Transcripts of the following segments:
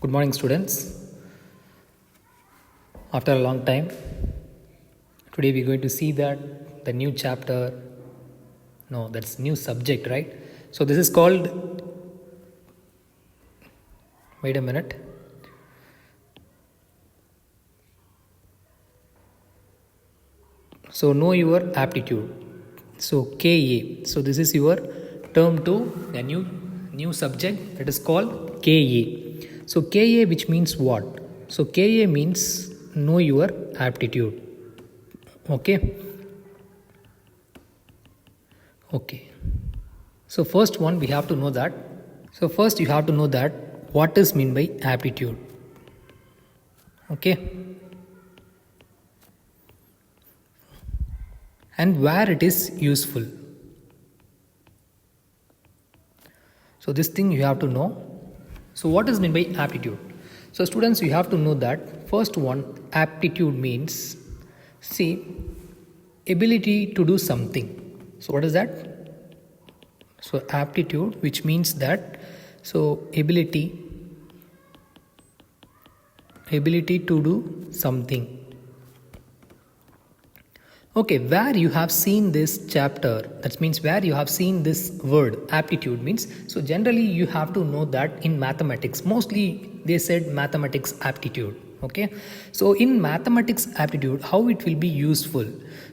Good morning, students. After a long time, today we're going to see that the new chapter, no, that's new subject, right? So this is called, wait a minute. So know your aptitude. So KA. So this is your term 2, the new subject that is called KA. So KA, which means what? So KA means know your aptitude. Okay. So first one we have to know that. So first you have to know that what is meant by aptitude. Okay. And where it is useful. So this thing you have to know. So what is meant by aptitude? So students, you have to know that first one, aptitude means, see, ability to do something. So what is that? So aptitude, which means that, so ability to do something. Okay, where you have seen this chapter, that means where you have seen this word aptitude means, so generally you have to know that in mathematics, mostly they said mathematics aptitude. Okay, so in mathematics aptitude, how it will be useful?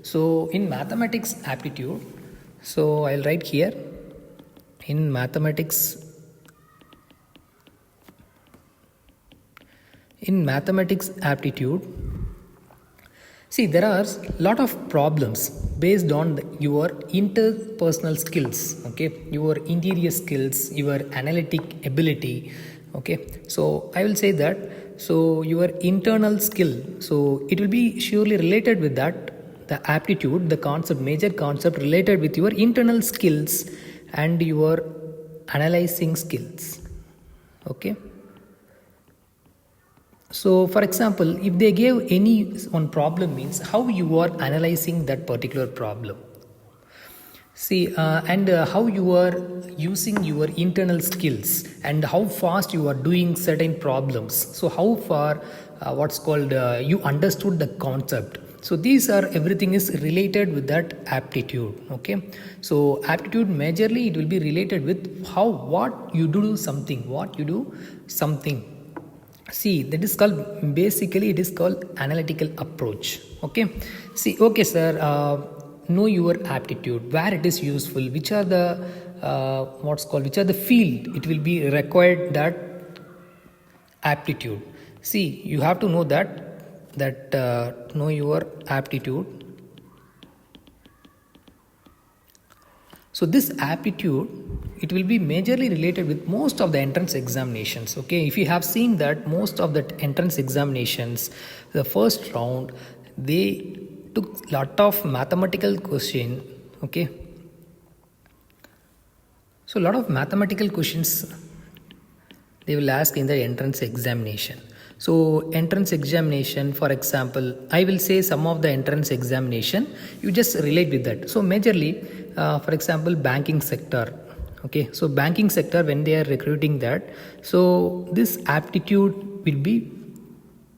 So in mathematics aptitude, so I'll write here, in mathematics aptitude, see, there are a lot of problems based on your interpersonal skills, okay, your interior skills, your analytic ability, okay. So I will say that, so your internal skill, so it will be surely related with that, the aptitude, the concept, major concept related with your internal skills and your analyzing skills, okay. So for example, if they gave any one problem means how you are analyzing that particular problem. See, and how you are using your internal skills and how fast you are doing certain problems. So how far, what's called, you understood the concept. So these are, everything is related with that aptitude. Okay. So aptitude majorly it will be related with what you do something. See, that is called, basically it is called analytical approach. Okay. See, okay sir, know your aptitude, where it is useful, which are the which are the field it will be required that aptitude. See, you have to know that know your aptitude. So this aptitude, it will be majorly related with most of the entrance examinations. Okay, if you have seen that most of the entrance examinations, the first round, they took lot of mathematical question. Okay, so a lot of mathematical questions they will ask in the entrance examination. So entrance examination, for example, I will say some of the entrance examination, you just relate with that. So majorly, for example, banking sector. Okay, so banking sector, when they are recruiting that, so this aptitude will be,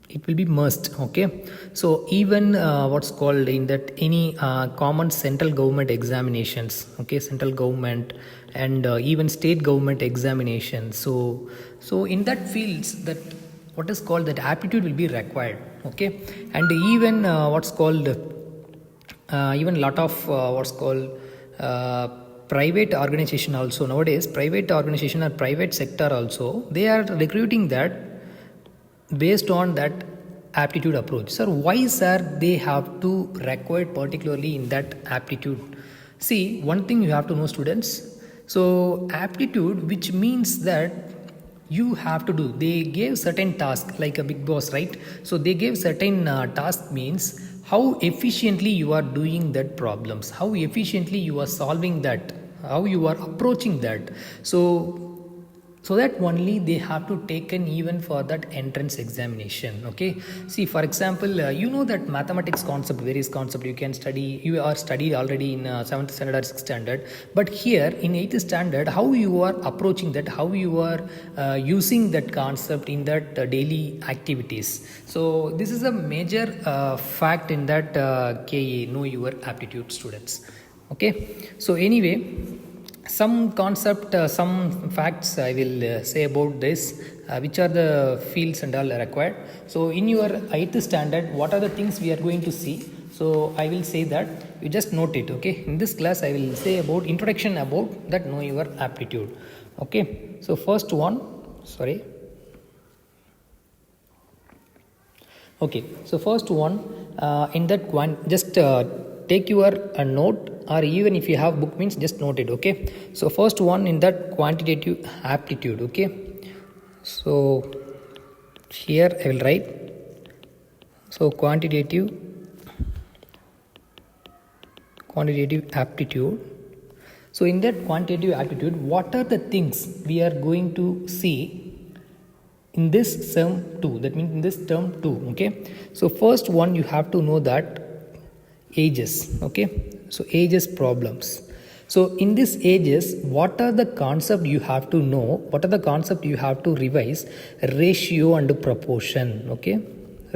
it will be must. Okay, so even what's called in that any common central government examinations, okay, central government and even state government examinations, so in that fields, that what is called, that aptitude will be required. Okay, and even what's called, even lot of what's called private organization also, nowadays private organization or private sector also, they are recruiting that based on that aptitude approach. Sir, why sir they have to require particularly in that aptitude? See, one thing you have to know, students, so aptitude, which means that you have to do, they gave certain task like a big boss, right? So they gave certain task means how efficiently you are doing that problems, how efficiently you are solving that, how you are approaching that. So so that only they have to take an even for that entrance examination. Okay, see, for example, you know that mathematics concept, various concept you can study, you are studied already in 7th standard or 6th standard, but here in 8th standard, how you are approaching that, how you are using that concept in that daily activities. So this is a major fact in that KA, know your aptitude, students. Okay, so anyway, some concept, some facts I will say about this, which are the fields and all required. So in your 8th standard, what are the things we are going to see? So I will say that you just note it. Okay, in this class I will say about introduction about that, know your aptitude. Okay, so first one, sorry. Okay, so first one, in that just take your note, or even if you have book, means just note it. Okay, so first one in that quantitative aptitude. Okay, so here I will write, so quantitative aptitude. So in that quantitative aptitude, what are the things we are going to see in this term 2, that means in this term 2. Okay, so first one, you have to know that ages. Okay, so ages problems. So in this ages, what are the concept you have to know, what are the concept you have to revise? Ratio and proportion. Okay,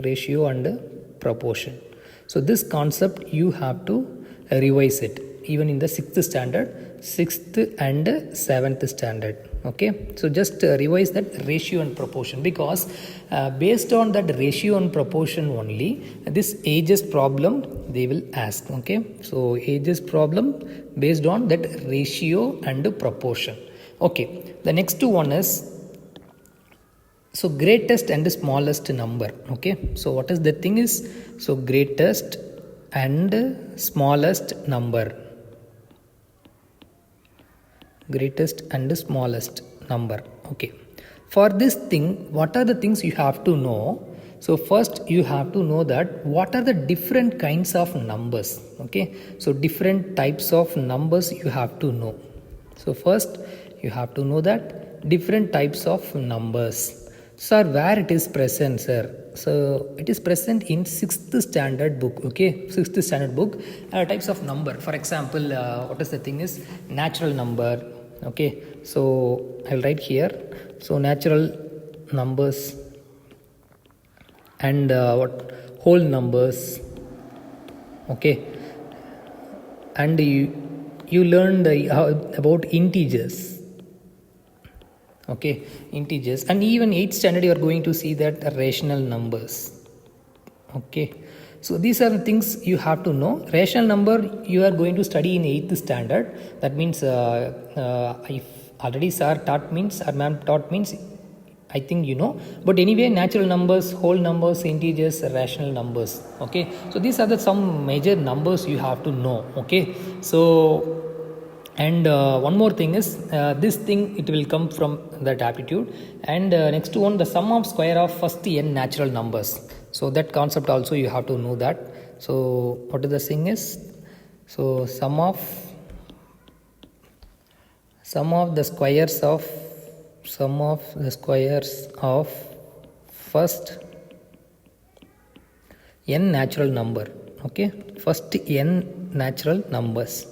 ratio and proportion. So this concept you have to revise it even in the 6th standard, 6th and 7th standard. Okay, so just revise that ratio and proportion, because based on that ratio and proportion only, this ages problem they will ask. Okay, so ages problem based on that ratio and proportion. Okay, the next one is, so greatest and smallest number. Okay, so what is the thing is, so greatest and smallest number, greatest and smallest number. Okay, for this thing, what are the things you have to know? So first you have to know that what are the different kinds of numbers. Okay, so different types of numbers you have to know. So first you have to know that different types of numbers. Sir, where it is present, sir? So it is present in 6th standard book. Okay, 6th standard book, types of number. For example, what is the thing is natural number. Okay, so I will write here, so natural numbers and what whole numbers. Okay, and you learned about integers. Okay, integers, and even 8th standard you are going to see that rational numbers. Okay, so these are the things you have to know. Rational number you are going to study in 8th standard. That means if already sir taught means, or ma'am taught means, I think you know. But anyway, natural numbers, whole numbers, integers, rational numbers. Okay, so these are the some major numbers you have to know. Okay, so and one more thing is, this thing it will come from that aptitude. And next one, the sum of square of first n natural numbers. So that concept also you have to know that. So what is the thing is, so sum of the squares of first n natural number. Okay, first n natural numbers.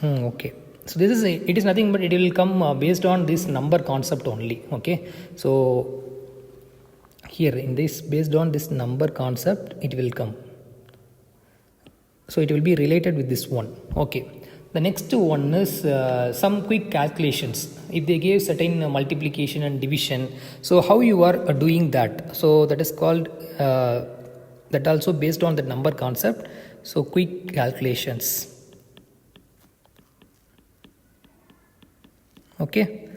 Okay, so this is it is nothing but it will come based on this number concept only. Okay, so here in this, based on this number concept it will come, so it will be related with this one. Okay, the next one is some quick calculations. If they gave certain multiplication and division, so how you are doing that, so that is called that also based on the number concept. So quick calculations. Okay,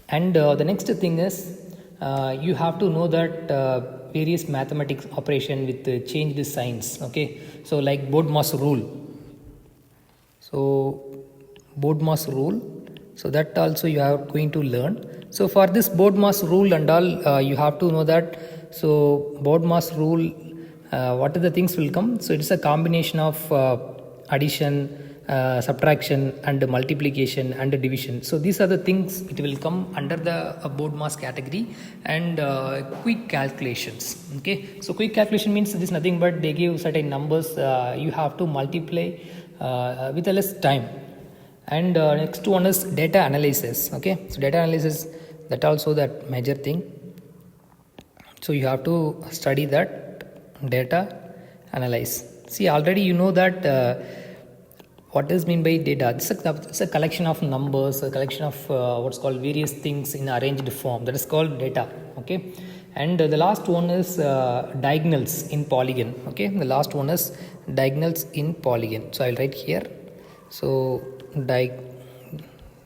and the next thing is, you have to know that various mathematics operation with changed signs. Okay, so like Bodmas rule. So Bodmas rule, so that also you are going to learn. So for this Bodmas rule and all, you have to know that. So Bodmas rule, what are the things will come? So it is a combination of addition, subtraction and multiplication and division. So these are the things it will come under the board mass category. And quick calculations. Okay, so quick calculation means this nothing but they give certain numbers, you have to multiply with a less time. And next one is data analysis. Okay, so data analysis, that also that major thing. So you have to study that data analyze. See, already you know that what is mean by data. It's a collection of numbers, a collection of what's called various things in arranged form. That is called data. Okay, and the last one is diagonals in polygon. Okay, the last one is diagonals in polygon. So I'll write here. So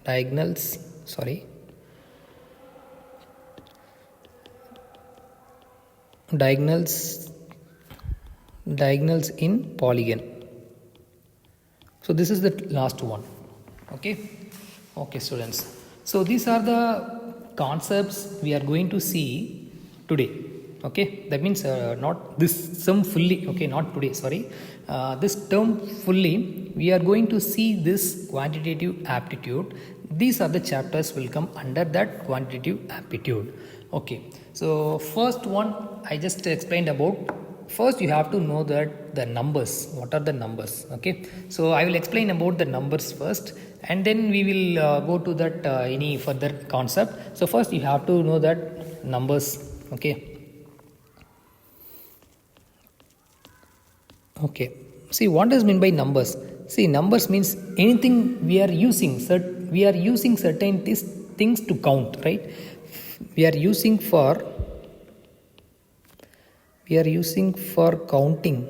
diagonals. Sorry. Diagonals in polygon. So this is the last one. Okay students, so these are the concepts we are going to see today. Okay, that means not this term fully. Okay, not today, sorry, this term fully we are going to see this quantitative aptitude. These are the chapters will come under that quantitative aptitude. Okay, so first one I just explained about. First you have to know that the numbers, what are the numbers. Okay, so I will explain about the numbers first, and then we will go to that any further concept. So first you have to know that numbers. Okay, see what does mean by numbers. See, numbers means anything we are using certain things to count, right? We are using for counting.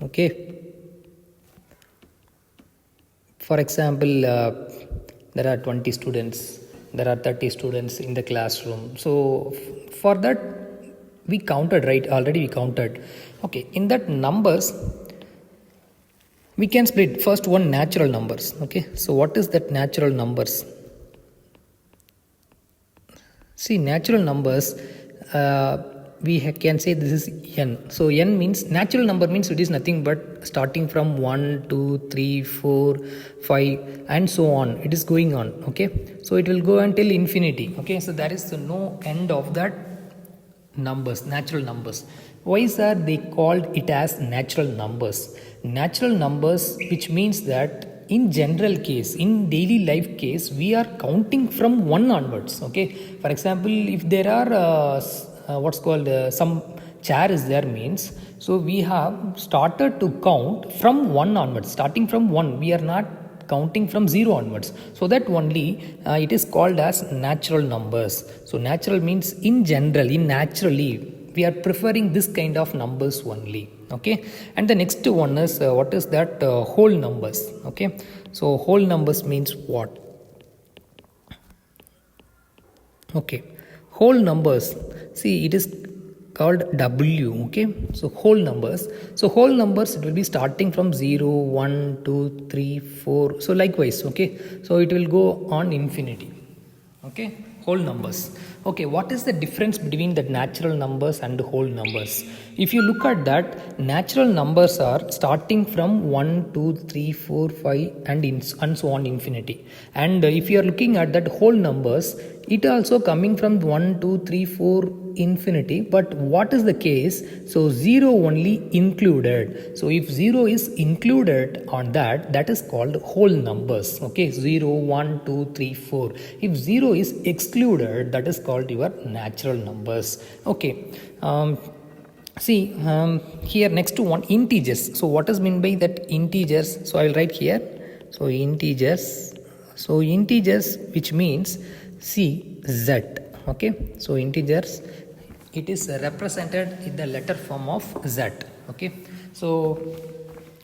Okay, for example, there are 20 students, there are 30 students in the classroom. So for that we counted, right? Already we counted. Okay, in that numbers we can split first one natural numbers. Okay, so what is that natural numbers? See, natural numbers, we can say this is n. So n means natural number, means it is nothing but starting from 1, 2, 3, 4, 5 and so on. It is going on. Okay, so it will go until infinity. Okay, so there is no end of that numbers, natural numbers. Why are they called it as natural numbers? Natural numbers, which means that in general case, in daily life case, we are counting from 1 onwards. Okay, for example, if there are what's called some chair is there, means so we have started to count from 1 onwards. Starting from 1, we are not counting from 0 onwards. So that only it is called as natural numbers. So natural means in general, in naturally we are preferring this kind of numbers only. Okay, and the next one is what is that whole numbers. Okay, so whole numbers means what? Okay, whole numbers, see, it is called W. Okay, so whole numbers. So whole numbers, it will be starting from 0, 1, 2, 3, 4. So likewise. Okay, so it will go on infinity. Okay, whole numbers. Okay, what is the difference between the natural numbers and whole numbers? If you look at that, natural numbers are starting from 1, 2, 3, 4, 5 and so on infinity. And if you are looking at that whole numbers, it also coming from 1, 2, 3, 4 infinity. But what is the case? So 0 only included. So if 0 is included on that, that is called whole numbers. Okay, 0, 1, 2, 3, 4. If 0 is excluded, that is called your natural numbers. Okay, see here next to one, integers. So what is meant by that integers? So I will write here. So integers. So integers, which means see z. Okay, so integers, it is represented in the letter form of z. Okay, so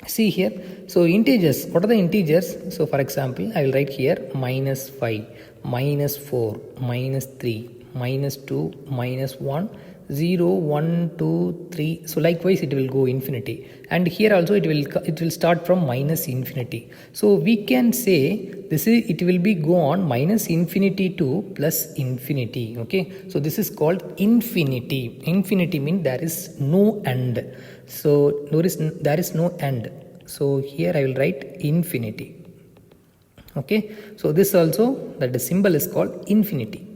see here, so integers, what are the integers? So for example, I will write here -5, -4, -3, -2, -1, 0, 1, 2, 3. So likewise it will go infinity, and here also it will start from minus infinity. So we can say this is, it will be go on minus infinity to plus infinity. Okay, so this is called infinity. Infinity means there is no end. So there is no end. So here I will write infinity. Okay, so this also, that the symbol is called infinity.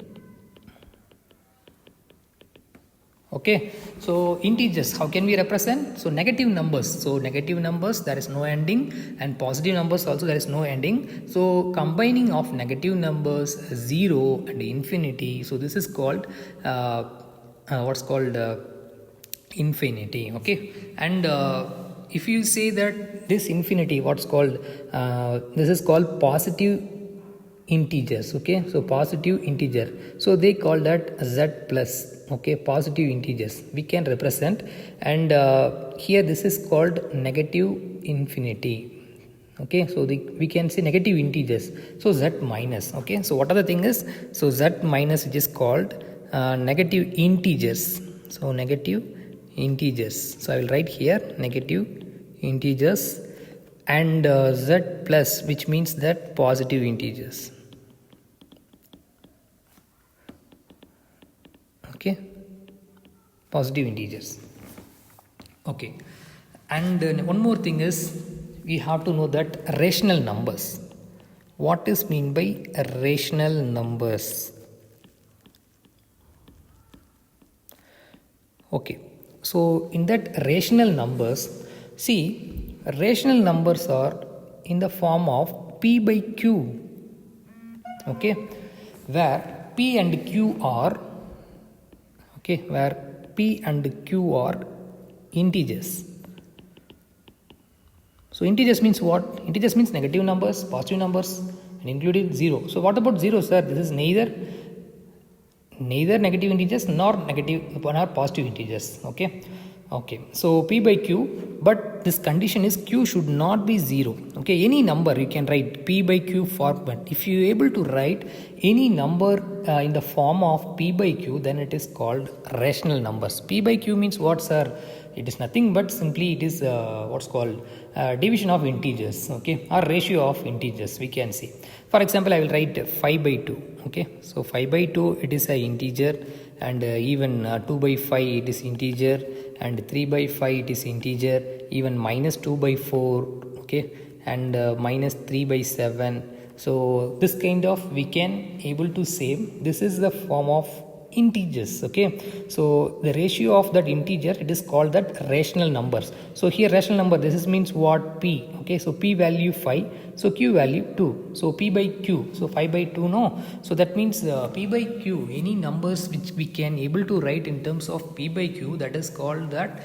Okay, so integers, how can we represent? So negative numbers, so negative numbers there is no ending, and positive numbers also there is no ending. So combining of negative numbers 0 and infinity, so this is called what's called infinity. Okay, and if you say that this infinity, what's called this is called positive integers. Okay, so positive integer, so they call that z plus. Okay, positive integers we can represent, and here this is called negative infinity. Okay, so we can say negative integers, so z minus. Okay, so what are the thing is, so z minus, which is called negative integers. So negative integers, so I will write here negative integers, and z plus, which means that positive integers. Okay, positive integers. Okay, and one more thing is, we have to know that rational numbers. What is mean by rational numbers? Okay, so in that rational numbers, see, rational numbers are in the form of p by q. Okay, where p and q are, okay, where p and q are integers. So integers means what? Integers means negative numbers, positive numbers, and including 0. So what about 0, sir? This is neither negative integers nor negative nor positive integers. Okay, so p by q, but this condition is q should not be 0. Okay, any number you can write p by q format. If you are able to write any number in the form of p by q, then it is called rational numbers. P by q means what, sir? It is nothing but simply it is what's called division of integers. Okay, or ratio of integers, we can see. For example, I will write 5 by 2. Okay, so 5 by 2, it is a integer, and even 2 by 5 it is integer, and 3 by 5 it is integer, even minus 2 by 4. Okay, and minus 3 by 7. So this kind of we can able to say this is the form of integers. Okay, so the ratio of that integer, it is called that rational numbers. So here rational number, this is means what? P. Okay, so p value 5, so q value 2, so p by q, so 5 by 2, no? So that means p by q, any numbers which we can able to write in terms of p by q, that is called that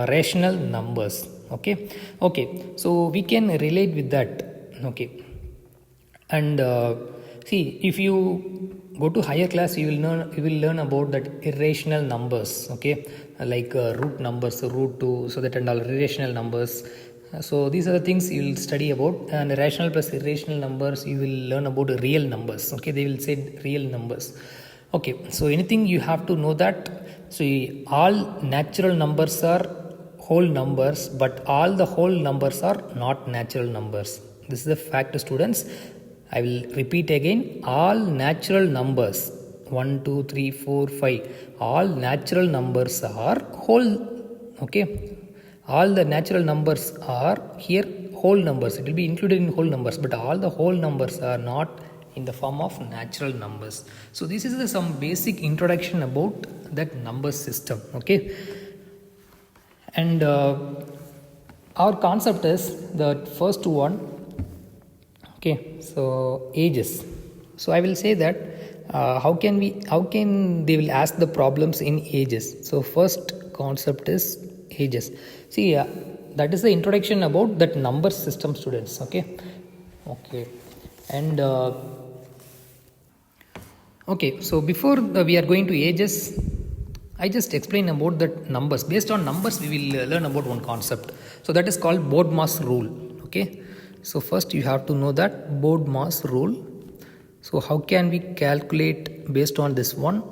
rational numbers. Okay, so we can relate with that. Okay, and see, if you go to higher class, you will learn about that irrational numbers. Okay, like root numbers, root 2, so that and all irrational numbers. So these are the things you will study about, and rational plus irrational numbers, you will learn about real numbers. Okay, they will say real numbers. Okay, so anything you have to know that. So all natural numbers are whole numbers, but all the whole numbers are not natural numbers. This is the fact, students. I will repeat again. All natural numbers 1, 2, 3, 4, 5, all natural numbers are whole. Okay, all the natural numbers are here whole numbers. It will be included in whole numbers, but all the whole numbers are not in the form of natural numbers. So this is some basic introduction about that number system. Okay, and our concept is the first one. Okay, so ages. So I will say that how can they will ask the problems in ages. So first concept is ages. See, that is the introduction about that number system, students. Okay, and okay, so before we are going to ages, I just explain about that numbers. Based on numbers, we will learn about one concept. So that is called BODMAS rule. Okay, so first you have to know that BODMAS rule. So how can we calculate based on this one?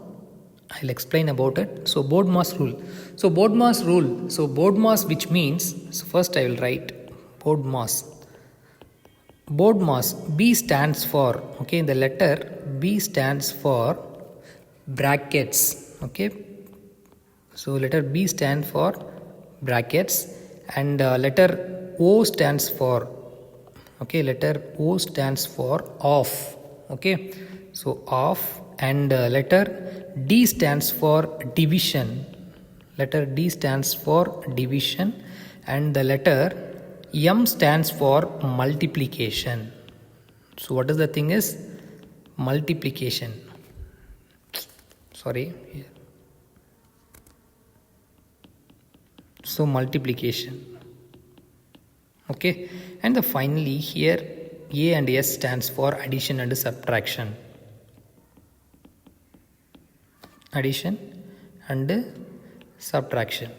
I'll explain about it. So BODMAS rule. So BODMAS rule. So BODMAS, which means, so first I will write BODMAS. BODMAS, B stands for, okay, the letter B stands for brackets. Okay, so letter B stands for brackets, and letter O stands for Okay, letter O stands for off. Okay, so off, and letter D stands for division. Letter D stands for division, and the letter M stands for multiplication. So what is the thing is multiplication. Sorry. So multiplication. Okay, and the finally here A and S stands for addition and subtraction. Addition and subtraction.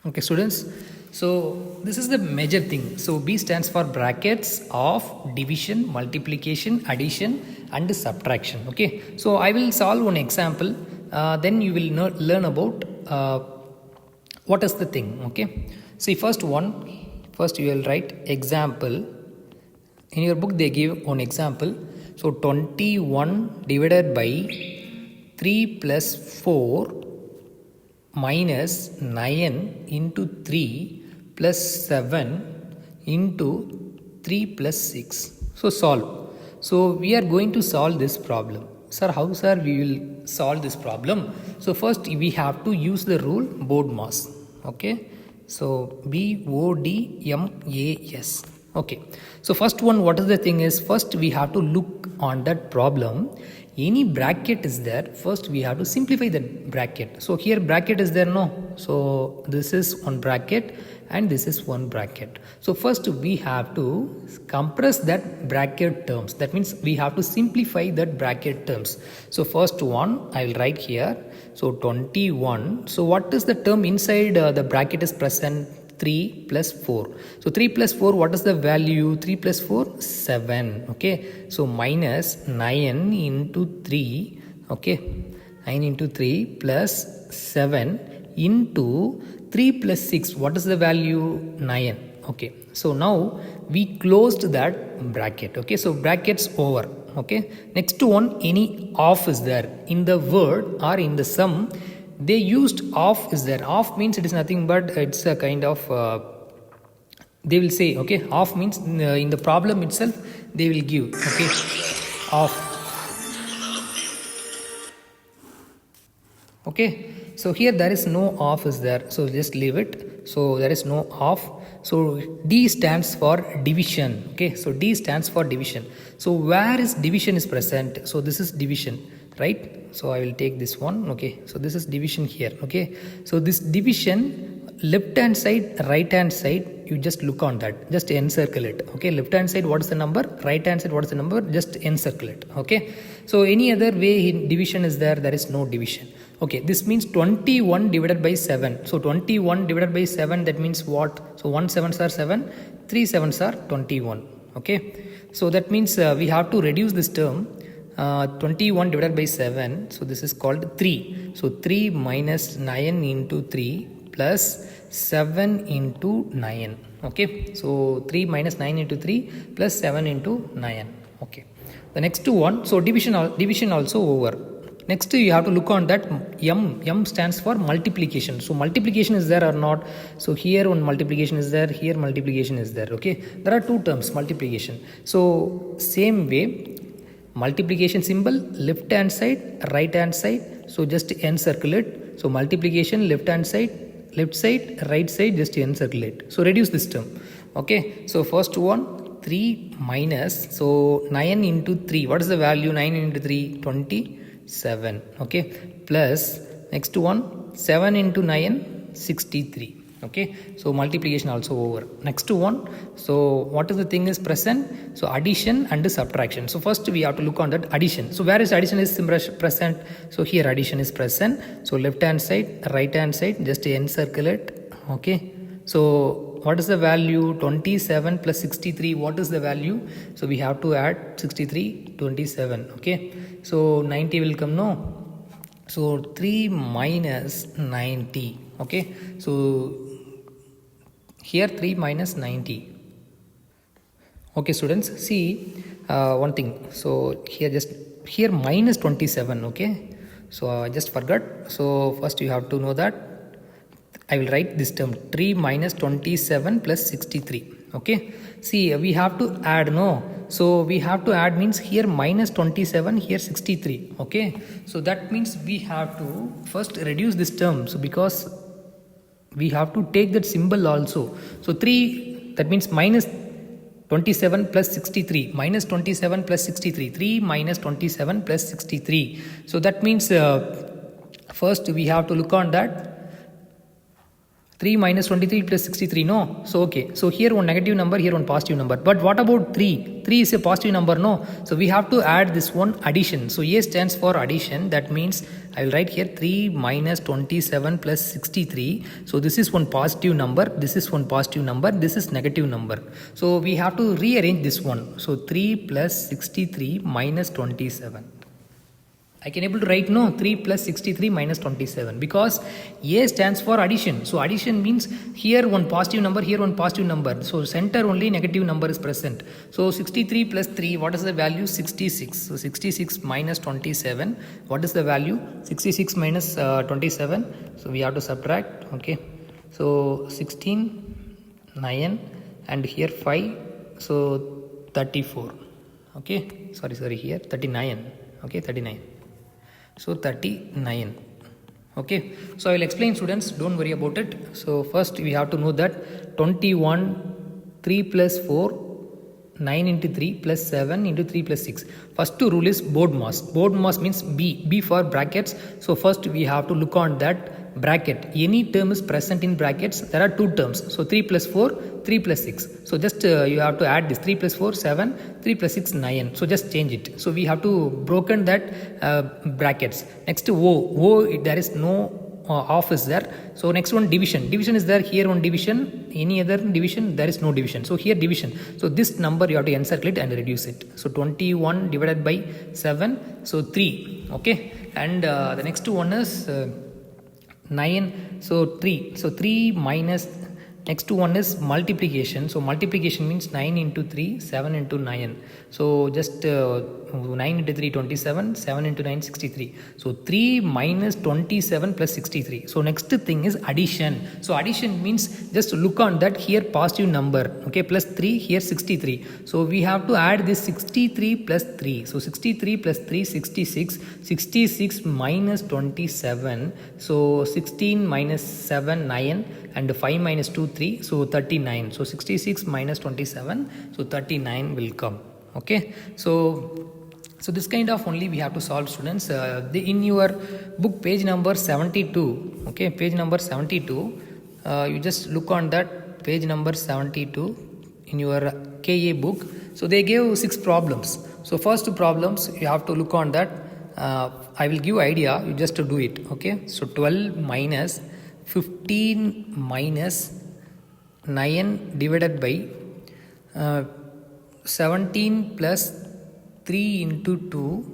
Okay, students, so this is the major thing. So B stands for brackets of division, multiplication, addition and subtraction. Okay, so I will solve one example, then you will learn about what is the thing. Okay, see, first you will write example. In your book they give one example. So 21 divided by 3 plus 4 minus 9 into 3 plus 7 into 3 plus 6. So solve. So we are going to solve this problem. Sir, how sir we will solve this problem? So first we have to use the rule BODMAS. Okay, so BODMAS. Okay, so first one, what is the thing is, first we have to look on that problem. Any bracket is there, first we have to simplify that bracket. So here bracket is there, no? So this is one bracket and this is one bracket. So first we have to compress that bracket terms. That means we have to simplify that bracket terms. So first one I will write here. So 21. So what is the term inside the bracket is present? 3 plus 4. So 3 plus 4, what is the value? 3 plus 4, 7. Okay, so minus 9 into 3. Okay, 9 into 3 plus 7 into 3 plus 6. What is the value? 9. Okay, so now we closed that bracket. Okay, so brackets over. Okay, next one, any off is there in the word or in the sum. They used off is there. Off means it is nothing but it's a kind of they will say, okay, off means in the problem itself they will give, okay, off. Okay, so here there is no off is there, so just leave it. So there is no off. So D stands for division. Okay, so D stands for division. So where is division is present? So this is division, right? So I will take this one. Okay, so this is division here. Okay, so this division, left hand side, right hand side, you just look on that, just encircle it. Okay, left hand side what is the number, right hand side what is the number, just encircle it. Okay, so any other way in division is there, there is no division. Okay, this means 21 divided by 7. So 21 divided by 7, that means what? So 1 7s are 7, 3 7s are 21. Okay, so that means we have to reduce this term. 21 divided by 7, so this is called 3. So 3 minus 9 into 3 plus 7 into 9. Okay, so 3 minus 9 into 3 plus 7 into 9. Okay, the next one, so division also over. Next you have to look on that M stands for multiplication. So multiplication is there or not? So here one multiplication is there, here multiplication is there. Okay, there are two terms multiplication. So same way, multiplication symbol, left hand side, right hand side, so just encircle it. So multiplication, left hand side, left side, right side, just encircle it. So reduce this term. Okay, so first one, 3 minus, so 9 into 3, what is the value? 9 into 3, 27. Okay, plus next one, 7 into 9, 63. Okay, so multiplication also over. Next one, so what is the thing is present? So addition and subtraction. So first we have to look on that addition. So where is addition is present? So here addition is present. So left hand side, right hand side, just encircle it. Okay, so what is the value? 27 plus 63, what is the value? So we have to add 63, 27. Okay, so 90 will come, no? So 3 minus 90. Okay, so here 3 minus 90. Okay students, see one thing. So here minus 27. Okay, so I just forgot. So first you have to know that I will write this term 3 minus 27 plus 63. Okay, see we have to add, no, so we have to add means here minus 27, here 63. Okay, so that means we have to first reduce this term, so because we have to take that symbol also. So 3, that means minus 27 plus 63, minus 27 plus 63, 3 minus 27 plus 63. So that means first we have to look on that 3 minus 23 plus 63, no? So okay, so here one negative number, here one positive number. But what about 3? 3 is a positive number, no? So we have to add this one addition. So A stands for addition. That means I will write here 3 minus 27 plus 63. So this is one positive number, this is one positive number, this is negative number. So we have to rearrange this one. So 3 plus 63 minus 27. I can able to write, no, 3 plus 63 minus 27, because A stands for addition. So addition means here one positive number, here one positive number. So center only negative number is present. So 63 plus 3, what is the value? 66. So 66 minus 27, what is the value? 66 minus 27. So we have to subtract. Okay. So 16, 9, and here 5. So 34. Okay. Sorry, here 39. Okay, 39. So 39. Okay, so I will explain, students, don't worry about it. So first we have to know that 21, 3 plus 4, 9 into 3 plus 7 into 3 plus 6. First rule is BODMAS. BODMAS means B for brackets. So first we have to look on that bracket. Any term is present in brackets, there are two terms. So 3 plus 4, 3 plus 6. So just you have to add this 3 plus 4, 7, 3 plus 6, 9. So just change it. So we have to broken that brackets. Next O, there is no off is there. So next one division is there. Here one division, any other division, there is no division. So here division, so this number you have to encircle it and reduce it. So 21 divided by 7, so 3. Okay, and the next one is 9, so 3. So 3 minus, next one is multiplication. So multiplication means 9 into 3, 7 into 9. So just 9 into 3, 27, 7 into 9, 63. So 3 minus 27 plus 63. So next thing is addition. So addition means just look on that, here positive number, okay, plus 3, here 63. So we have to add this 63 plus 3. So 63 plus 3, 66. 66 minus 27. So 16 minus 7, 9. And 5 minus 2, 3. So 39. So 66 minus 27. So 39 will come. Okay. So this kind of only we have to solve, students. In your book page number 72, okay, page number 72, you just look on that page number 72 in your KA book. So they gave 6 problems. So first problems you have to look on that. I will give idea, you just to do it. Okay. So 12 minus 15 minus 9 divided by 17 plus 3 into 2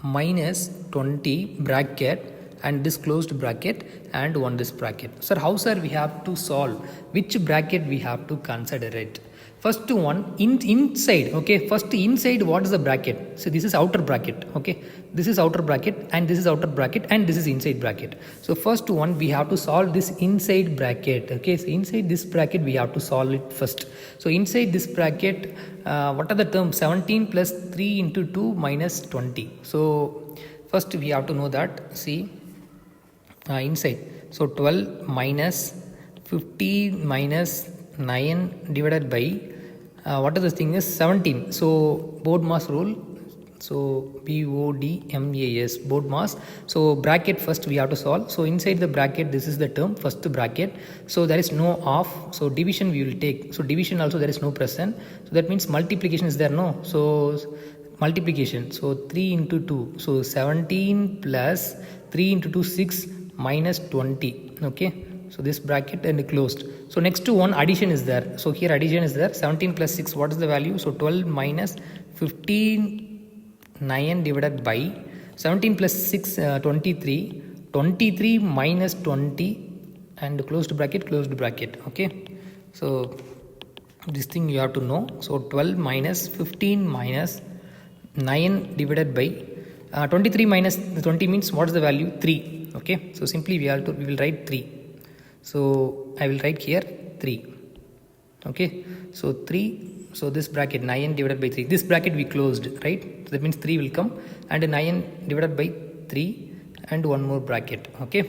minus 20 bracket and this closed bracket and one this bracket. Sir, how sir we have to solve? Which bracket we have to consider it? First one inside, okay, first inside what is the bracket? So this is outer bracket, okay, this is outer bracket and this is outer bracket and this is inside bracket. So first one we have to solve this inside bracket, okay, so inside this bracket we have to solve it first. So inside this bracket, what are the terms? 17 plus 3 into 2 minus 20. So first we have to know that, see, inside, so 12 minus 15 minus 9 divided by what is the thing is 17. So BODMAS rule, so BODMAS, BODMAS. So bracket first we have to solve. So inside the bracket this is the term, first bracket. So there is no off, so division we will take. So division also there is no present, so that means multiplication is there, no. So multiplication, so 3 into 2, so 17 plus 3 into 2, 6 minus 20, okay. So this bracket and closed. So next to one addition is there. So here addition is there. 17 plus 6, what is the value? So 12 minus 15, 9 divided by 17 plus 6, 23. 23 minus 20 and closed bracket, okay. So this thing you have to know. So 12 minus 15 minus 9 divided by 23 minus 20 means what is the value? 3. Okay. So simply we will write 3. So I will write here 3. Okay, so 3, so this bracket 9 divided by 3, this bracket we closed, right? So that means 3 will come, and 9 divided by 3 and one more bracket. Okay,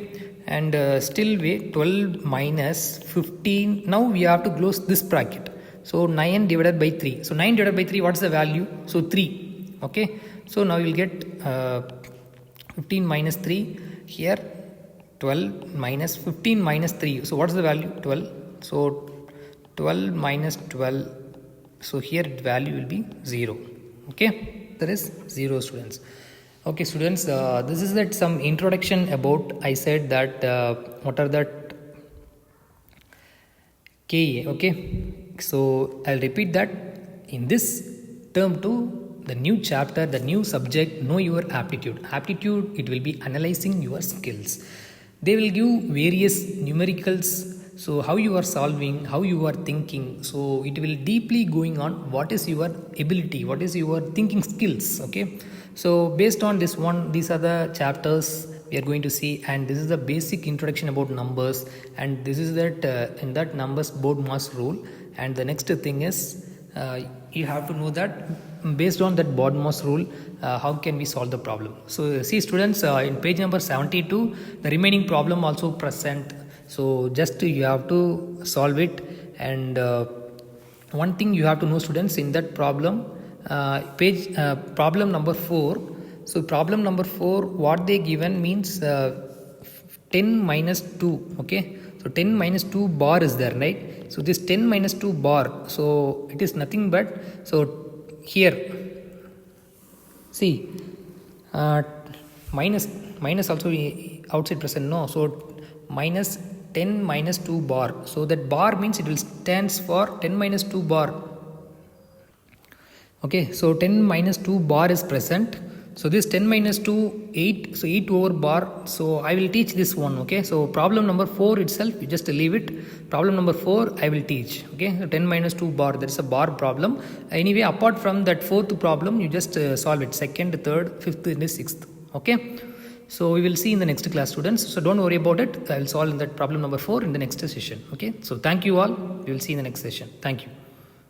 and still way 12 minus 15, now we have to close this bracket. So 9 divided by 3, so 9 divided by 3, what's the value? So 3. Okay, so now you will get 15 minus 3 here, 12 minus 15 minus 3, so what's the value? 12. So 12 minus 12, so here value will be 0. Okay, there is 0, students. Okay, students, this is that some introduction about, I said that what are that KA. Okay, so I'll repeat that in this term 2, the new chapter, the new subject, know your aptitude. Aptitude, it will be analyzing your skills. They will give various numericals, so how you are solving, how you are thinking, so it will deeply going on what is your ability, what is your thinking skills. Okay, so based on this one, these are the chapters we are going to see, and this is the basic introduction about numbers, and this is that in that numbers BODMAS rule. And the next thing is you have to know that based on that BODMAS rule, how can we solve the problem. So see students, in page number 72, the remaining problem also present, so just you have to solve it. And one thing you have to know, students, in that problem, problem number 4. So problem number 4, what they given means 10 minus 2. Okay, so 10 minus 2 bar is there, right? So this 10 minus 2 bar, so it is nothing but, so here see minus also outside present, no, so minus 10 minus 2 bar, so that bar means it will stands for 10 minus 2 bar. Okay, so 10 minus 2 bar is present. So this 10 minus 2, 8, so 8 over bar, so I will teach this one. Okay, so problem number 4 itself, you just leave it. Problem number 4 I will teach. Okay, so 10 minus 2 bar, that's a bar problem. Anyway, apart from that 4th problem, you just solve it, 2nd, 3rd, 5th and 6th. Okay, so we will see in the next class, students, so don't worry about it. I will solve in that problem number 4 in the next session. Okay, so thank you all, we will see in the next session. Thank you.